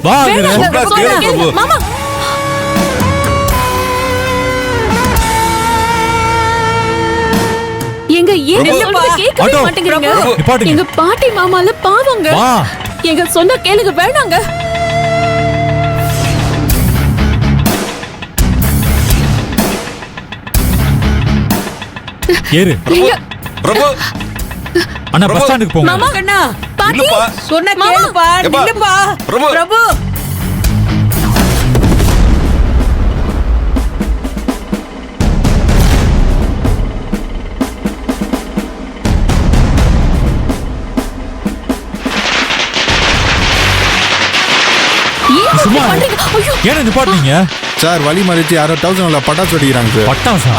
வா மாமா எங்க ஏங்க சொல்றது கேட்கவே மாட்டேங்கிறீங்க. எங்க பாட்டி மாமால பாவங்க. எங்க சொன்ன கேளுங்க வேணாங்க. ஏறு பிரபு அண்ணா பஸ் ஸ்டாண்டுக்கு போங்க. மாமா அண்ணா பாட்டி சொன்ன கேளுப்பா நில்லுப்பா பிரபு சும்மா ஏன் நிப்பாட்டீங்க சார்? வழி மறிச்சு யாரோ 1000 பட்டாசு வெடிக்கிறாங்க சார். பட்டாசா?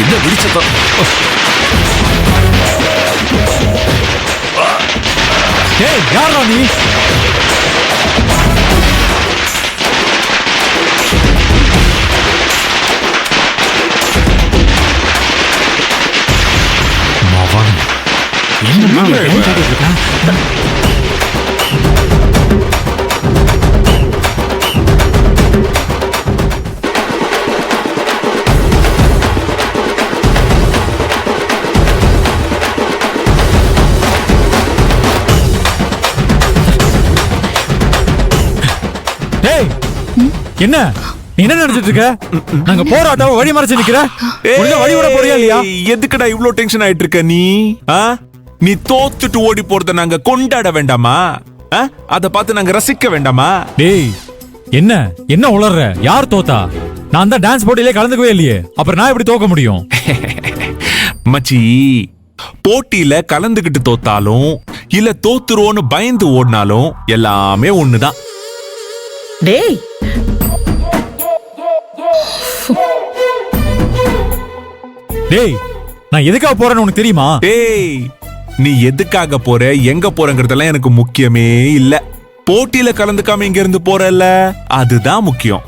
என்ன விழிச்சதா? ஏய் யாரா நீ? மவன் என்ன என்ன என்ன நினைச்சிட்டு இருக்க? நாங்க போராட்டம் வழி மறைச்சு நிக்கிற. வழி விட போறியா இல்லையா? எதுக்குடா இவ்ளோ டென்ஷன் ஆயிட்டு இருக்க நீ? நீ தோத்துட்டு ஓடி போறத நாங்க கொண்டாட வேண்டாமா? அத பார்த்து நாங்க ரசிக்க வேண்டாமா? டேய் என்ன என்ன உளறற? யார் தோத்தா? நான் தான் டான்ஸ் போட்டியிலே கலந்துக்கவே இல்லையே. அப்புறம் நான் எப்படி தோக்க முடியும்? மச்சி, போட்டியில கலந்துகிட்டு தோத்தாலும் இல்ல தோத்துருவோன்னு பயந்து ஓடினாலும் எல்லாமே ஒண்ணுதான். டேய் டேய் நான் எதுக்காக போறேன்னு உனக்கு தெரியுமா? டேய் நீ எதுக்காக போற எங்க போறங்கிறதெல்லாம் எனக்கு முக்கியமே இல்ல. போட்டியில கலந்துக்காம இங்க இருந்து போறல்ல அதுதான் முக்கியம்.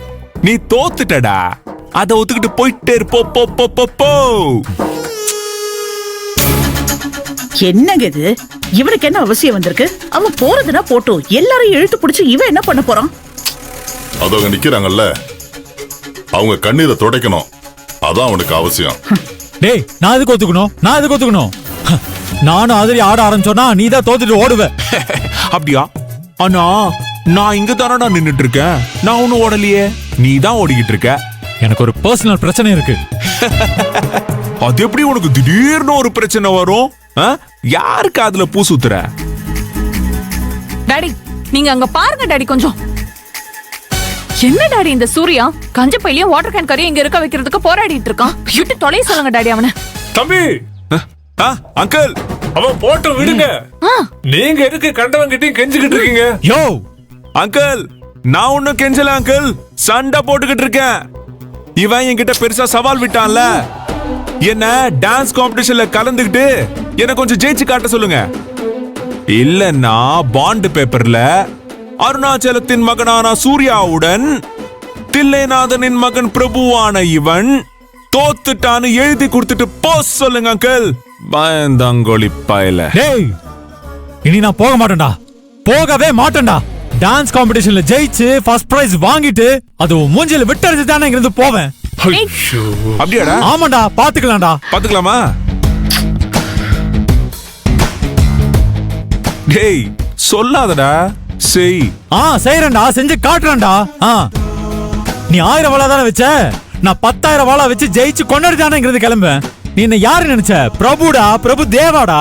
நீ தோத்துட்டடா, அத ஒத்துக்கிட்டு போயிட்டே இருப்போ. என்னங்க இது? இவனுக்கு என்ன அவசியம் வந்திருக்கு? அவன் போறதுன்னா போட்டோம், எல்லாரையும் இழுத்து பிடிச்சு இவன் என்ன பண்ண போறான்? அதவங்க நிக்கிறாங்கல்ல, அவங்க கண்ணீரை துடைக்கணும், அதான் அவனுக்கு அவசியம். டேய் நான் எதுக்கு ஒத்துக்கணும்? நானும் ஆதிரி ஆட ஆரம்பிச்சோன்னா நீ தான் தோத்துட்டு ஓடுவ. அப்படியா? ஆனா நான் இங்க தானடா நின்னுட்டு இருக்கேன். நான் ஒன்னும் ஓடலையே, நீ தான் ஓடிக்கிட்டு இருக்க. எனக்கு ஒரு பர்சனல் பிரச்சனை இருக்கு. அது எப்படி உனக்கு திடீர்னு ஒரு பிரச்சனை வரும்? யாருக்கு அதுல பூ சுத்துற? டாடி நீங்க அங்க பாருங்க டாடி கொஞ்சம். என்ன டாடி இந்த சூர்யா கஞ்ச பையிலையும் வாட்டர் கேன் கரையும் இங்க இருக்க வைக்கிறதுக்கு போராடிட்டு இருக்கான். விட்டு தொலைய சொல்லுங்க டாடி அவனை. தம்பி அங்கிள் அவன் போட்டு விடுங்க. நீங்க எதுக்கு கண்டவங்கிட்டையும் கெஞ்சிக்கிட்டு இருக்கீங்க? யோ அங்கிள், நான் ஒன்னும் கெஞ்சல அங்கிள், சண்டை போட்டுக்கிட்டு இருக்கேன். இவன் என்கிட்ட பெருசா சவால் விட்டான்ல, என்ன டான்ஸ் காம்படிஷன்ல கலந்துக்கிட்டு என்ன கொஞ்சம் ஜெயிச்சு காட்ட சொல்லுங்க. இல்லன்னா பாண்ட் பேப்பர்ல அருணாச்சலத்தின் மகனான சூர்யாவுடன் தில்லைநாதனின் மகன் பிரபுவான இவன் தோத்துட்டான்னு எழுதி கொடுத்துட்டு போஸ் சொல்லுங்க அங்கிள். பயந்தாங்கோலி பயல. டேய் இனி நான் போகவே மாட்டேன்டா. டான்ஸ் காம்படிஷன்ல ஜெயிச்சு ஃபர்ஸ்ட் பிரைஸ் வாங்கிட்டு அது மூஞ்சில விட்டறிஞ்சு தானே இங்க இருந்து போவேன். அப்படியாடா? ஆமாடா, பாத்துக்கலாமா? டேய் சொல்லாதடா, செய். செய்யறேன்டா, செஞ்சு காட்டுறேன்டா. நீ 1000 வாளா தானே வச்ச, நான் 10,000 வாளா வச்சு ஜெயிச்சு கொண்டாடி தானே இங்கிருந்து கிளம்புவேன். நீ என்ன யாரு நினைச்ச? பிரபுடா, பிரபு தேவாடா.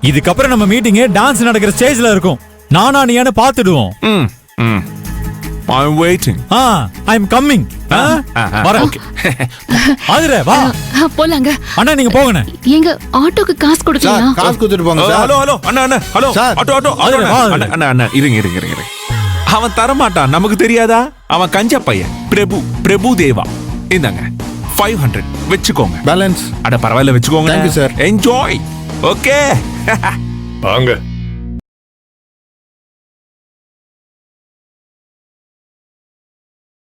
இதுக்கப்புறம் நம்ம மீட்டிங் டான்ஸ் நடக்கிற ஸ்டேஜ்ல இருக்கும். நானா நீயானு பாத்துடுவோம். I'm waiting. I'm coming. வரேன். ஆதிரே வா போலாங்க. அண்ணா நீங்க போங்கண்ணே. எங்க ஆட்டோக்கு காசு கொடுத்தீங்களா? காசு கொடுத்துட்டு போங்க சார். ஹலோ அண்ணா ஹலோ. ஆட்டோ அண்ணா இருங்க. அவன் தரமாட்டான், நமக்கு தெரியாதா? அவன் கஞ்ச பையன். பிரபு தேவா. இந்தாங்க 500 வெச்சுக்கோங்க. பேலன்ஸ் அட பரவாயில்ல வெச்சுக்கோங்க. Thank you sir. Enjoy. Okay வாங்க.